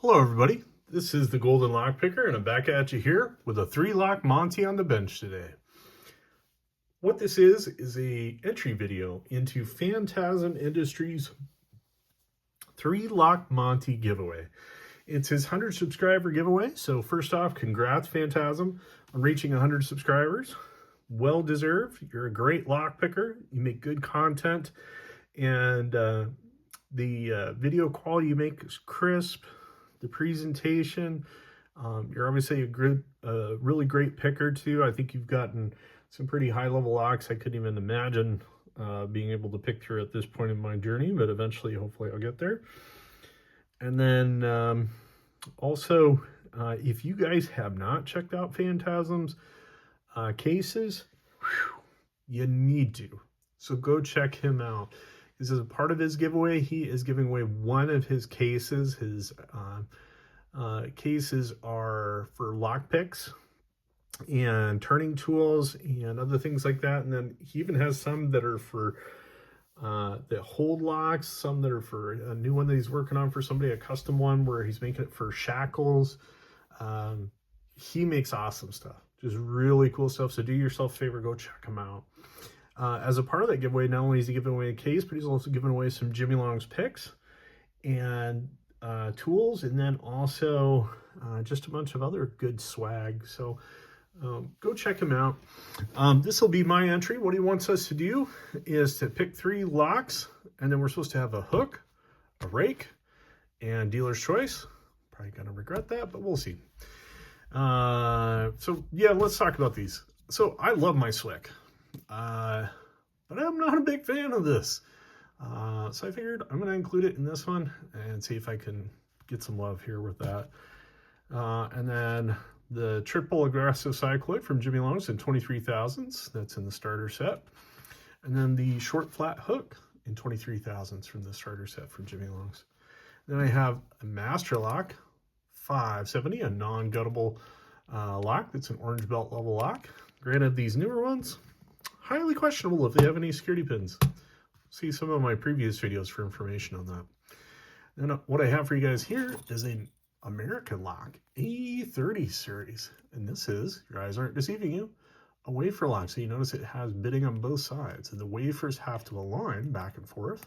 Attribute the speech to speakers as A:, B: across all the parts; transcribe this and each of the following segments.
A: Hello everybody, this is the Golden Lock Picker and I'm back at you here with a 3-lock Monte on the bench today. What this is a entry video into Fantasm Industries 3-lock Monte giveaway. It's his 100 subscriber giveaway, so first off, congrats Fantasm on reaching 100 subscribers. Well deserved. You're a great lock picker, you make good content, and the video quality you make is crisp. The presentation, you're obviously a really great picker too. I think you've gotten some pretty high level locks I couldn't even imagine being able to pick through at this point in my journey, but eventually hopefully I'll get there. And then also, if you guys have not checked out Fantasm's cases, you need to. So go check him out. This is a part of his giveaway. He is giving away one of his cases. His cases are for lock picks and turning tools and other things like that. And then he even has some that are for that hold locks, some that are for a new one that he's working on for somebody, a custom one where he's making it for shackles. He makes awesome stuff, just really cool stuff. So do yourself a favor, go check him out. As a part of that giveaway, not only is he giving away a case, but he's also giving away some Jimmy Long's picks and tools, and then also just a bunch of other good swag. So go check him out. This will be my entry. What he wants us to do is to pick 3 locks, and then we're supposed to have a hook, a rake, and dealer's choice. Probably gonna regret that, but we'll see. So yeah, let's talk about these. So I love my Swick. But I'm not a big fan of this. So I figured I'm going to include it in this one and see if I can get some love here with that. And then the triple aggressive cycloid from Jimmy Long's in 23 thousandths. That's in the starter set. And then the short flat hook in 23 thousandths from the starter set from Jimmy Long's. Then I have a Master Lock 570, a non-guttable lock. That's an orange belt level lock. Granted, these newer ones, highly questionable if they have any security pins. See some of my previous videos for information on that. Then what I have for you guys here is an American lock, A30 series. And this is, your eyes aren't deceiving you, a wafer lock. So you notice it has bitting on both sides. And the wafers have to align back and forth.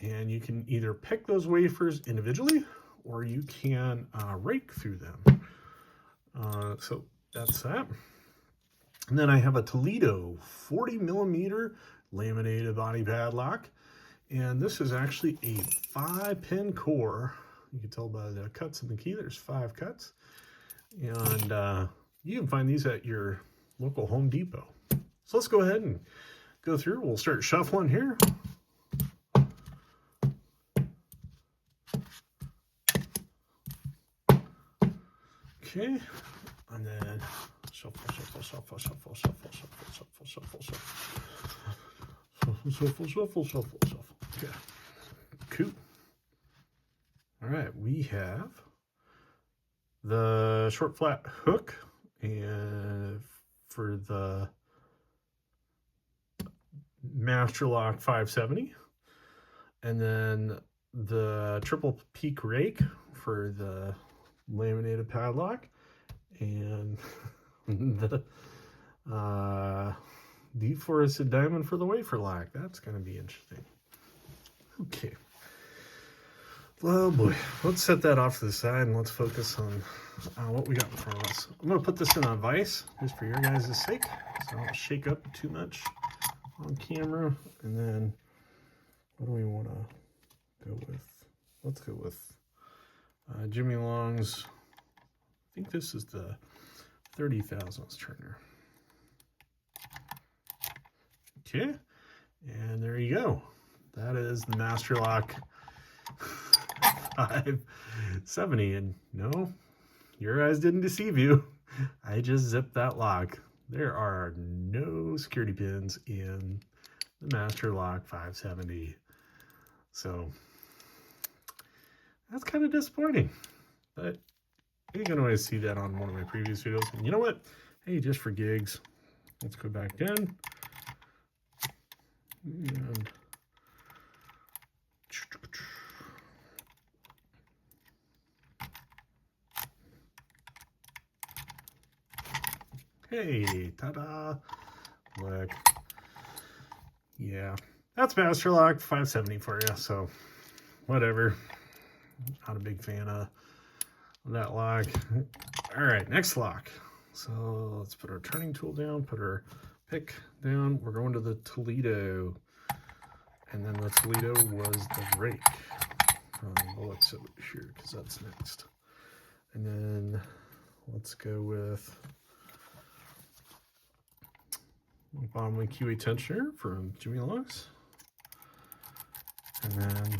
A: And you can either pick those wafers individually, or you can rake through them. So that's that. And then I have a Toledo 40 millimeter laminated body padlock. And this is actually a 5-pin core. You can tell by the cuts in the key, there's 5 cuts. And you can find these at your local Home Depot. So let's go ahead and go through. We'll start shuffling here. Okay, and then shuffle, shuffle, shuffle, shuffle, shuffle, shuffle, shuffle, shuffle, shuffle, shuffle, shuffle, shuffle, shuffle. Okay, cool. All right, we have the short flat hook and for the Master Lock 570, and then the triple peak rake for the laminated padlock, and the deforested diamond for the wafer lock. That's going to be interesting. Okay. Oh boy. Let's set that off to the side and let's focus on what we got in front of us. I'm going to put this in a vise just for your guys' sake, so I don't shake up too much on camera. And then what do we want to go with? Let's go with Jimmy Long's, I think this is the 30 thousandths turner. Okay, and there you go. That is the Master Lock 570. And no, your eyes didn't deceive you. I just zipped that lock. There are no security pins in the Master Lock 570. So that's kind of disappointing, but you can always see that on one of my previous videos. And you know what? Hey, just for gigs, let's go back in. And Hey, ta-da! Look. Yeah, that's Master Lock 570 for you, so whatever. Not a big fan of that lock. All right, next lock. So let's put our turning tool down, put our pick down. We're going to the Toledo. And then the Toledo was the rake from the looks of it here, because that's next. And then let's go with bottom of QA tensioner from Jimmy Longs. And then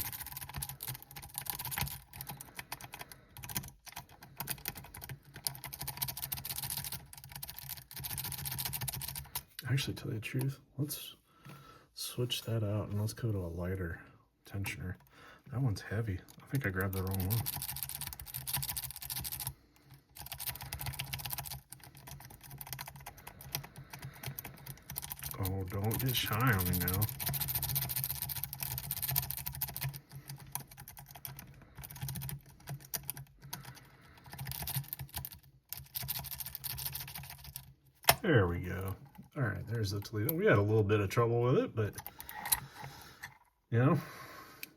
A: actually, tell you the truth, let's switch that out and let's go to a lighter tensioner. That one's heavy. I think I grabbed the wrong one. Oh, don't get shy on me now. There we go. All right, there's the Toledo. We had a little bit of trouble with it, but, you know,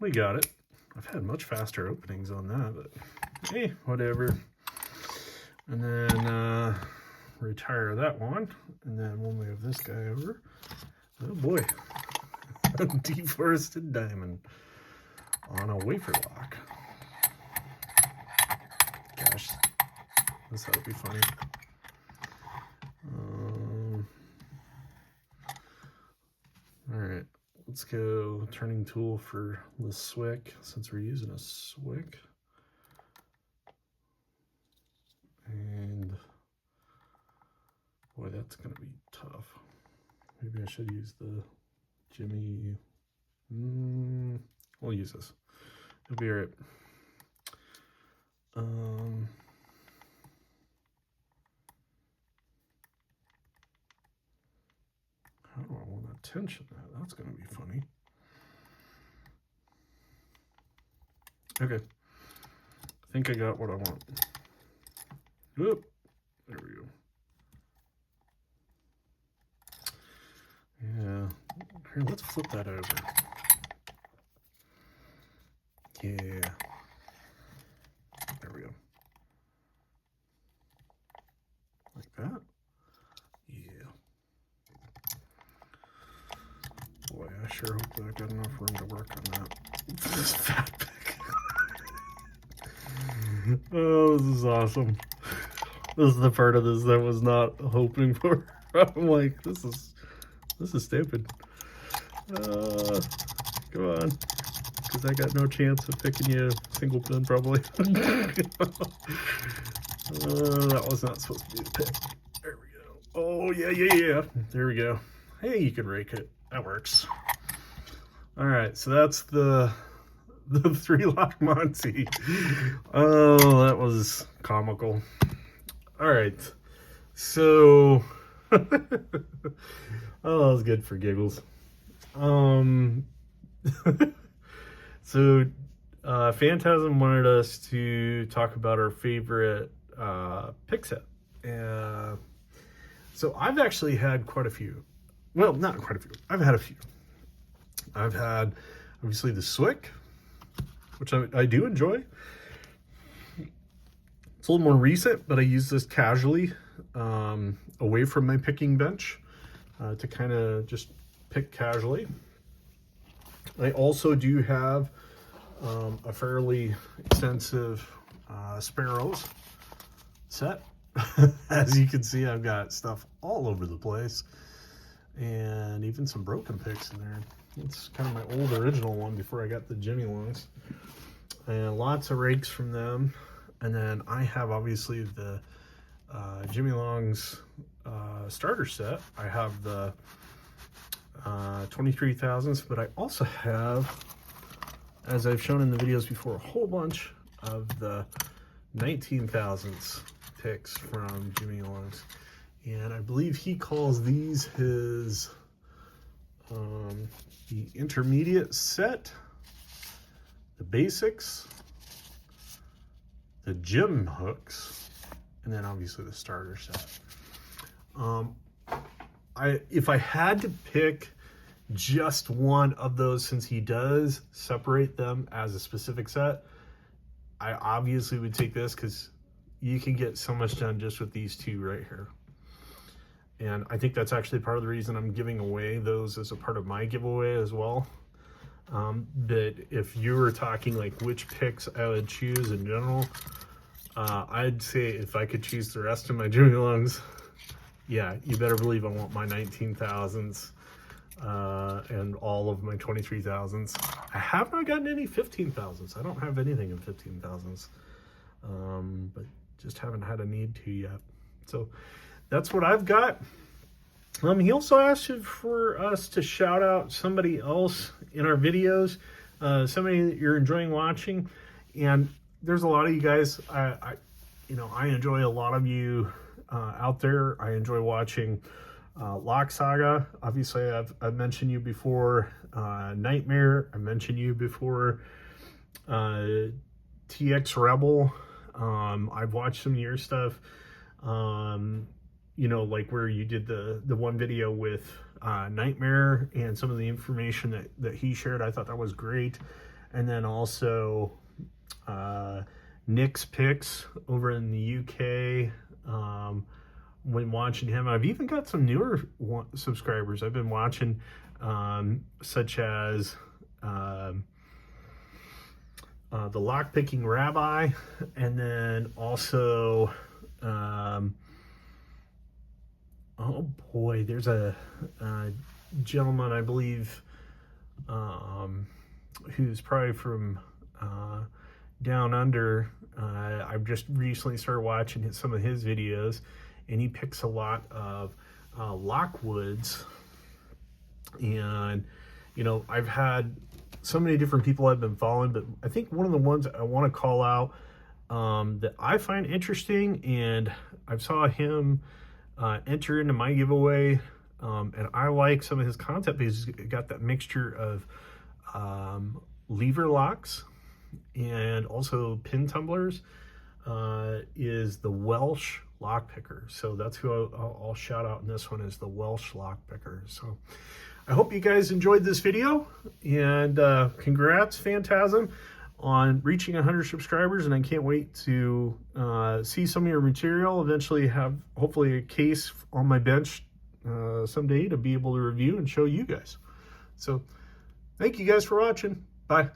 A: we got it. I've had much faster openings on that, but hey, whatever. And then retire that one, and then we'll move this guy over. Oh boy, deforested diamond on a wafer lock. Gosh, this ought to be funny. All right, let's go turning tool for the Swick, since we're using a Swick. And boy, that's gonna be tough. Maybe I should use the Jimmy. We'll use this. It'll be all right. How do I want to tension that? That's going to be funny. Okay. I think I got what I want. Oop. There we go. Yeah. Here, let's flip that over. Yeah. There we go. Like that. Yeah. Boy, I sure hope that I got enough room to work on that. This fat pick. Oh, this is awesome. This is the part of this that I was not hoping for. I'm like, this is stupid. Come on. Because I got no chance of picking you a single pin, probably. That was not supposed to be the pick. There we go. Oh, yeah. There we go. Hey, you can rake it. That works. All right, so that's the 3-lock Monte. Oh, that was comical. All right, so oh, that was good for giggles. So Fantasm wanted us to talk about our favorite pick set. So I've actually had quite a few. Well, not quite a few. I've had a few. I've had, obviously, the Swick, which I do enjoy. It's a little more recent, but I use this casually away from my picking bench to kind of just pick casually. I also do have a fairly extensive Sparrows set. As you can see, I've got stuff all over the place. And even some broken picks in there. It's kind of my old original one before I got the Jimmy Longs. And lots of rakes from them. And then I have obviously the Jimmy Longs starter set. I have the 23,000s, but I also have, as I've shown in the videos before, a whole bunch of the 19,000s picks from Jimmy Longs. And I believe he calls these his the intermediate set, the basics, the gym hooks, and then obviously the starter set. If I had to pick just one of those, since he does separate them as a specific set, I obviously would take this because you can get so much done just with these two right here. And I think that's actually part of the reason I'm giving away those as a part of my giveaway as well. But if you were talking like which picks I would choose in general, I'd say if I could choose the rest of my Jimmy Lungs, yeah, you better believe I want my 19,000s and all of my 23,000s. I have not gotten any 15,000s. I don't have anything in 15,000s, but just haven't had a need to yet. So that's what I've got. He also asked for us to shout out somebody else in our videos, somebody that you're enjoying watching. And there's a lot of you guys. I enjoy a lot of you out there. I enjoy watching Lock Saga. Obviously, I've mentioned you before. Nightmare. I mentioned you before. TX Rebel. I've watched some of your stuff. Like where you did the one video with Nightmare and some of the information that he shared. I thought that was great. And then also Nick's Picks over in the UK. When watching him, I've even got some newer subscribers I've been watching, such as the Lockpicking Rabbi, and then also oh boy, there's a gentleman, I believe, who's probably from down under. I've just recently started watching some of his videos, and he picks a lot of Lockwoods. And, I've had so many different people I've been following, but I think one of the ones I want to call out that I find interesting, and I saw him enter into my giveaway, and I like some of his content because he's got that mixture of lever locks and also pin tumblers, is the Welsh Lockpicker. So that's who I'll shout out in this one, is the Welsh Lockpicker. So I hope you guys enjoyed this video, and congrats Fantasm on reaching 100 subscribers, and I can't wait to see some of your material. Eventually have hopefully a case on my bench someday to be able to review and show you guys. So thank you guys for watching. Bye.